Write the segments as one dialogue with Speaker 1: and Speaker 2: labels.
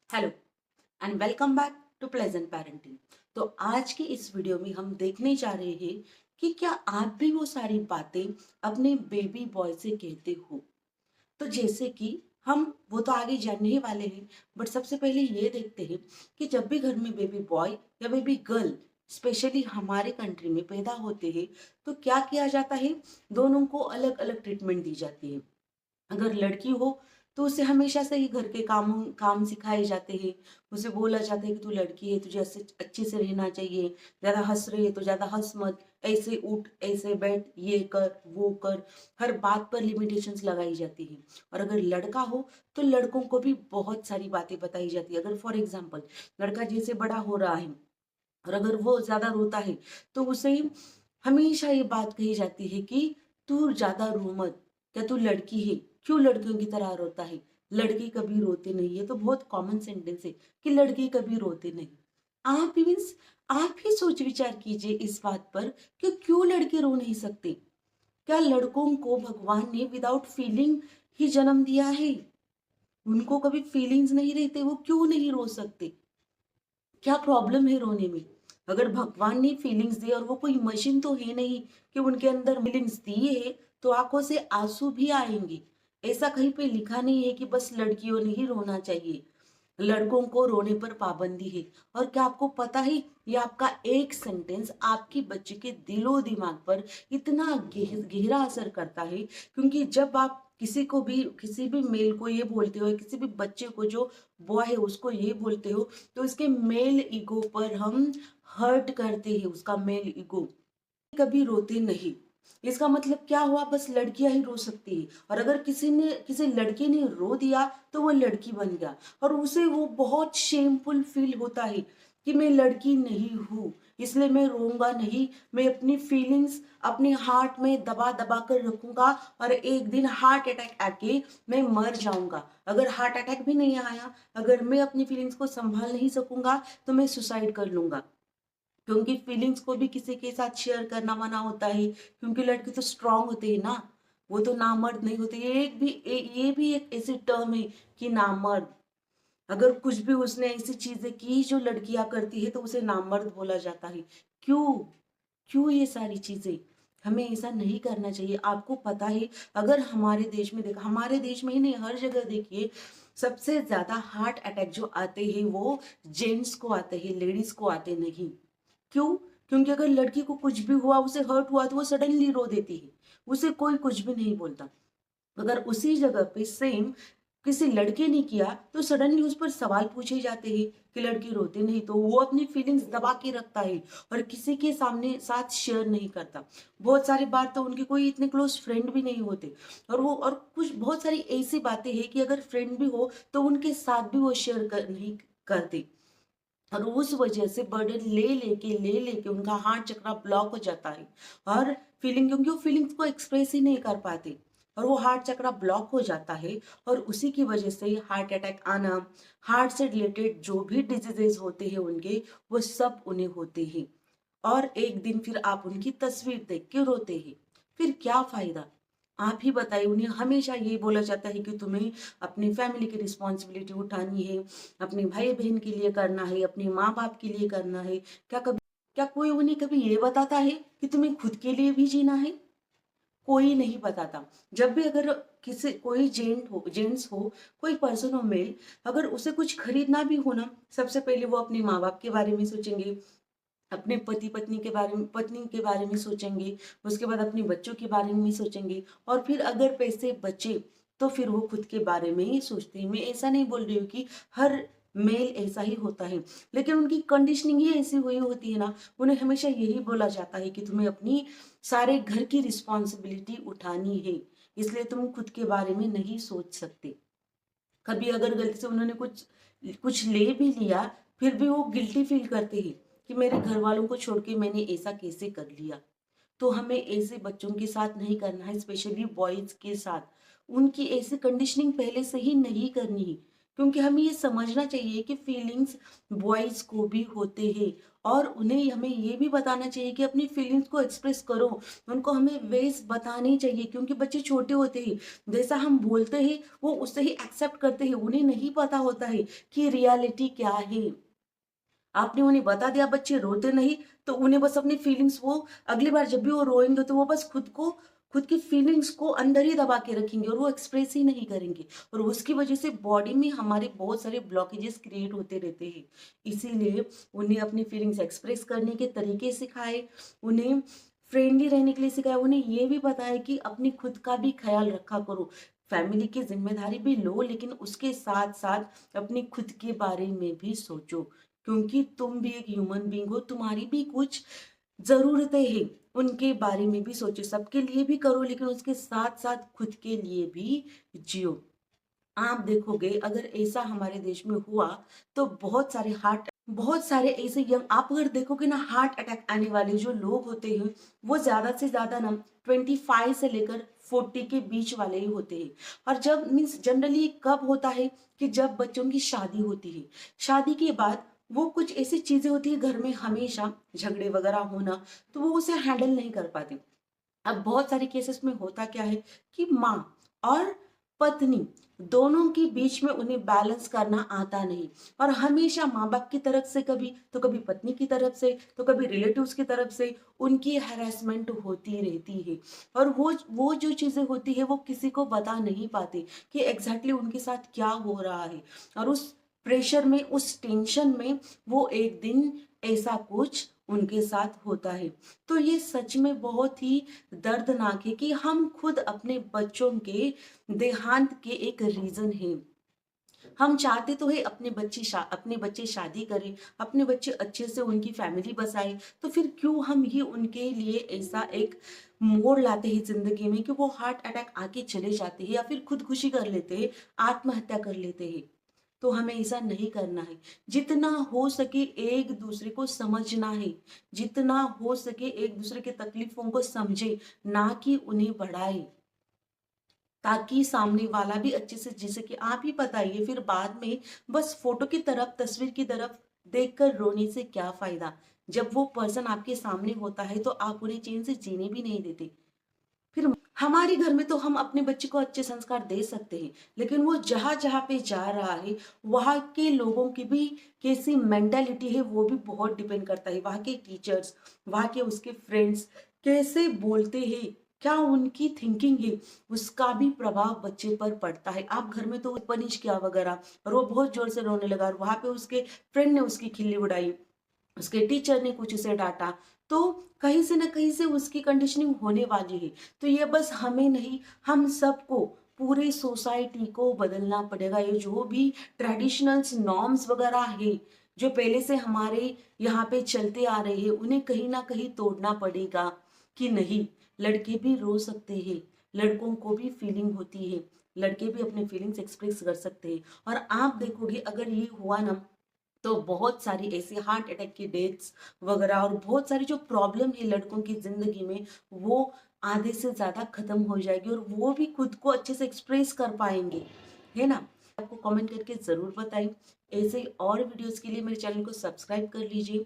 Speaker 1: Hello and welcome back to Pleasant Parenting. तो आज की इस वीडियो में हम देखने जा रहे हैं कि क्या आप भी वो सारी बातें अपने बेबी बॉय से कहते हो। तो जैसे कि हम वो तो आगे जानने ही वाले हैं, बट सबसे पहले ये देखते हैं कि जब भी घर में बेबी बॉय या बेबी गर्ल स्पेशली हमारे कंट्री में पैदा होते हैं तो क्या किया जाता है। दोनों को अलग अलग ट्रीटमेंट दी जाती है। अगर लड़की हो तो उसे हमेशा से ही घर के काम सिखाए जाते हैं। उसे बोला जाता है कि तू लड़की है, तुझे ऐसे अच्छे से रहना चाहिए, ज्यादा हंस रही है तो ज्यादा हंस मत, ऐसे उठ ऐसे बैठ, ये कर वो कर। हर बात पर लिमिटेशंस लगाई जाती है। और अगर लड़का हो तो लड़कों को भी बहुत सारी बातें बताई जाती है। अगर फॉर एग्जाम्पल लड़का जैसे बड़ा हो रहा है और अगर वो ज्यादा रोता है तो उसे हमेशा ये बात कही जाती है कि तू ज्यादा रो मत, क्या तू लड़की है, क्यों लड़कियों की तरह रोता है, लड़की कभी रोते नहीं। है तो बहुत कॉमन सेंटेंस है कि लड़की कभी रोते नहीं। आप मीन्स आप ही सोच विचार कीजिए इस बात पर कि क्यों लड़के रो नहीं सकते। क्या लड़कों को भगवान ने विदाउट फीलिंग ही जन्म दिया है? उनको कभी फीलिंग्स नहीं रहते, वो क्यों नहीं रो सकते? क्या प्रॉब्लम है रोने में? अगर भगवान ने फीलिंग्स दी और वो कोई मशीन तो है नहीं कि उनके अंदर फीलिंग्स दी है, तो आंखों से आंसू भी आएंगे। ऐसा कहीं पे लिखा नहीं है कि बस लड़कियों ने ही रोना चाहिए, लड़कों को रोने पर पाबंदी है। और क्या आपको पता है ये आपका एक सेंटेंस आपकी बच्चे के दिलो दिमाग पर इतना गहरा असर करता है। क्योंकि जब आप किसी को भी, किसी भी मेल को ये बोलते हो, किसी भी बच्चे को जो बॉय है उसको ये बोलते हो, तो इसके मेल ईगो पर हम हर्ट करते हैं, उसका मेल ईगो। कभी रोते नहीं, इसका मतलब क्या हुआ? बस लड़कियां ही रो सकती है। और अगर किसी लड़के ने रो दिया तो वो लड़की बन गया और उसे वो बहुत शेमफुल फील होता है कि मैं लड़की नहीं हूँ, इसलिए मैं रोऊंगा नहीं। मैं अपनी फीलिंग्स अपने हार्ट में दबा दबा कर रखूंगा और एक दिन हार्ट अटैक आके मैं मर जाऊंगा। अगर हार्ट अटैक भी नहीं आया, अगर मैं अपनी फीलिंग्स को संभाल नहीं सकूंगा तो मैं सुसाइड कर लूंगा। क्योंकि फीलिंग्स को भी किसी के साथ शेयर करना मना होता है, क्योंकि लड़के तो स्ट्रांग होते हैं ना, वो तो नामर्द नहीं होते। ये भी एक ऐसी टर्म है कि नामर्द। अगर कुछ भी उसने ऐसी चीजें की जो लड़कियां करती है तो उसे नामर्द बोला जाता है। क्यों? क्यों ये सारी चीजें? हमें ऐसा नहीं करना चाहिए। आपको पता है, अगर हमारे देश में देखा, हमारे देश में ही नहीं हर जगह देखिए, सबसे ज्यादा हार्ट अटैक जो आते हैं वो जेंट्स को आते हैं, लेडीज को आते नहीं। क्यों? क्योंकि अगर लड़की को कुछ भी हुआ, उसे हर्ट हुआ तो वो सडनली रो देती है, उसे कोई कुछ भी नहीं बोलता। अगर उसी जगह पे सेम किसी लड़के ने किया तो सडनली उस पर सवाल पूछे जाते हैं कि लड़की रोती नहीं, तो वो अपनी फीलिंग्स दबा के रखता है और किसी के सामने साथ शेयर नहीं करता। बहुत सारी बार तो उनके कोई इतने क्लोज फ्रेंड भी नहीं होते, और कुछ बहुत सारी ऐसी बातें हैं कि अगर फ्रेंड भी हो तो उनके साथ भी वो नहीं करते। और उस वजह से बर्डन ले लेके उनका हार्ट चक्रा ब्लॉक हो जाता है। और क्योंकि वो फीलिंग्स को एक्सप्रेस ही नहीं कर पाते और वो हार्ट चक्रा ब्लॉक हो जाता है। और उसी की वजह से हार्ट अटैक आना, हार्ट से रिलेटेड जो भी डिजीजेस होते हैं उनके, वो सब उन्हें होते हैं। और एक दिन फिर आप उनकी तस्वीर देख के रोते हैं, फिर क्या फायदा? आप ही बताइए। उन्हें हमेशा ये बोला जाता है कि तुम्हें अपनी फैमिली की रिस्पॉन्सिबिलिटी उठानी है, अपने भाई बहन के लिए करना है, अपने माँ बाप के लिए करना है। क्या कोई उन्हें कभी ये बताता है कि तुम्हें खुद के लिए भी जीना है? कोई नहीं बताता। जब भी अगर किसी कोई जेंट्स हो, कोई पर्सन हो मेल, अगर उसे कुछ खरीदना भी हो ना, सबसे पहले वो अपने माँ बाप के बारे में सोचेंगे, अपने पत्नी के बारे में सोचेंगे, उसके बाद अपने बच्चों के बारे में सोचेंगे, और फिर अगर पैसे बचे तो फिर वो खुद के बारे में ही सोचते हैं। मैं ऐसा नहीं बोल रही हूँ कि हर मेल ऐसा ही होता है, लेकिन उनकी कंडीशनिंग ही ऐसी हुई होती है ना। उन्हें हमेशा यही बोला जाता है कि तुम्हें अपनी सारे घर की रिस्पॉन्सिबिलिटी उठानी है, इसलिए तुम खुद के बारे में नहीं सोच सकते। कभी अगर गलती से उन्होंने कुछ कुछ ले भी लिया, फिर भी वो गिल्टी फील करते हैं कि मेरे घर वालों को छोड़ के मैंने ऐसा कैसे कर लिया। तो हमें ऐसे बच्चों के साथ नहीं करना है, स्पेशली बॉयज के साथ। उनकी ऐसी कंडीशनिंग पहले से ही नहीं करनी है, क्योंकि हमें ये समझना चाहिए कि फीलिंग्स बॉयज को भी होते हैं और उन्हें हमें ये भी बताना चाहिए कि अपनी फीलिंग्स को एक्सप्रेस करो। उनको हमें वेज बतानी चाहिए, क्योंकि बच्चे छोटे होते हैं, जैसा हम बोलते हैं वो उससे ही एक्सेप्ट करते हैं। उन्हें नहीं पता होता है कि रियलिटी क्या है। आपने उन्हें बता दिया, बच्चे रोते नहीं, तो उन्हें बस अपनी फीलिंग्स, वो अगली बार जब भी वो रोएंगे तो वो बस खुद की फीलिंग्स को अंदर ही दबा के रखेंगे और वो एक्सप्रेस ही नहीं करेंगे, और उसकी वजह से बॉडी में हमारे बहुत सारे ब्लॉकेजेस क्रिएट होते रहते हैं। इसीलिए उन्हें अपनी फीलिंग्स एक्सप्रेस करने के तरीके सिखाए, उन्हें फ्रेंडली रहने के लिए सिखाए, उन्हें ये भी बताया कि अपनी खुद का भी ख्याल रखा करो। फैमिली की जिम्मेदारी भी लो, लेकिन उसके साथ साथ अपनी खुद के बारे में भी सोचो, क्योंकि तुम भी एक ह्यूमन बीइंग हो, तुम्हारी भी कुछ ज़रूरतें हैं, उनके बारे में भी सोचो। सबके लिए भी करो, लेकिन उसके साथ-साथ खुद के लिए भी जियो। आप देखोगे अगर ऐसा हमारे देश में हुआ तो बहुत सारे ऐसे यंग, आप अगर देखोगे ना, हार्ट अटैक आने वाले जो लोग होते हैं वो ज़्यादा से ज़्यादा ना 25 से लेकर 40 के बीच वाले ही होते हैं। और जब मीन्स जनरली कब होता है कि जब बच्चों की शादी होती है, शादी के बाद वो कुछ ऐसी चीज़ें होती है घर में, हमेशा झगड़े वगैरह होना, तो वो उसे हैंडल नहीं कर पाते। अब बहुत सारे केसेस में होता क्या है कि माँ और पत्नी दोनों के बीच में उन्हें बैलेंस करना आता नहीं, और हमेशा माँ बाप की तरफ से कभी तो कभी पत्नी की तरफ से तो कभी रिलेटिव्स की तरफ से उनकी हैरेसमेंट होती रहती है। और वो जो चीजें होती है वो किसी को बता नहीं पाते कि एग्जैक्टली उनके साथ क्या हो रहा है, और उस प्रेशर में, उस टेंशन में वो एक दिन ऐसा कुछ उनके साथ होता है। तो ये सच में बहुत ही दर्दनाक है कि हम खुद अपने बच्चों के देहांत के एक रीजन हैं। हम चाहते तो है अपने बच्चे शादी करें, अपने बच्चे अच्छे से उनकी फैमिली बसाए, तो फिर क्यों हम ही उनके लिए ऐसा एक मोड़ लाते हैं जिंदगी में कि वो हार्ट अटैक आके चले जाते हैं या फिर खुदकुशी कर लेते हैं, आत्महत्या कर लेते हैं। तो हमें ऐसा नहीं करना है। जितना हो सके एक दूसरे को समझना है, जितना हो सके एक दूसरे के तकलीफों को समझे, ना कि उन्हें बढ़ाए, ताकि सामने वाला भी अच्छे से जी सके। आप ही बताइए, फिर बाद में बस फोटो की तरफ, तस्वीर की तरफ देखकर रोने से क्या फायदा? जब वो पर्सन आपके सामने होता है तो आप उन्हें चैन से जीने भी नहीं देते। फिर हमारे घर में तो हम अपने बच्चे को अच्छे संस्कार दे सकते हैं, लेकिन वो जहां जहां पे जा रहा है वहां के लोगों की भी कैसी मेंटालिटी है वो भी बहुत डिपेंड करता है। वहां के टीचर्स, वहां के उसके फ्रेंड्स कैसे बोलते हैं, क्या उनकी थिंकिंग है, उसका भी प्रभाव बच्चे पर पड़ता है। आप घर में तो पनिश किया वगैरह और वो बहुत जोर से रोने लगा, और वहां पे उसके फ्रेंड ने उसकी खिल्ली उड़ाई, उसके टीचर ने कुछ उसे डांटा, तो कहीं से ना कहीं से उसकी कंडीशनिंग होने वाली है। तो ये बस हमें नहीं, हम सबको, पूरे सोसाइटी को बदलना पड़ेगा। ये जो भी ट्रेडिशनल्स नॉर्म्स वगैरह है जो पहले से हमारे यहाँ पे चलते आ रहे हैं, उन्हें कहीं ना कहीं तोड़ना पड़ेगा। कि नहीं, लड़के भी रो सकते हैं, लड़कों को भी फीलिंग होती है, लड़के भी अपने फीलिंग्स एक्सप्रेस कर सकते हैं। और आप देखोगे अगर ये हुआ ना, तो बहुत सारी ऐसी हार्ट अटैक की डेथ्स वगैरह और बहुत सारी जो प्रॉब्लम है लड़कों की जिंदगी में, वो आधे से ज्यादा खत्म हो जाएगी, और वो भी खुद को अच्छे से एक्सप्रेस कर पाएंगे, है ना? आपको कमेंट करके जरूर बताएं। ऐसे ही और वीडियोस के लिए मेरे चैनल को सब्सक्राइब कर लीजिए,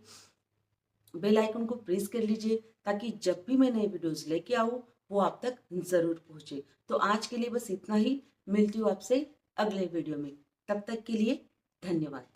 Speaker 1: बेल आइकन को प्रेस कर लीजिए, ताकि जब भी मैं नए वीडियोस लेके आऊँ वो आप तक जरूर पहुंचे। तो आज के लिए बस इतना ही, मिलती हूँ आपसे अगले वीडियो में, तब तक के लिए धन्यवाद।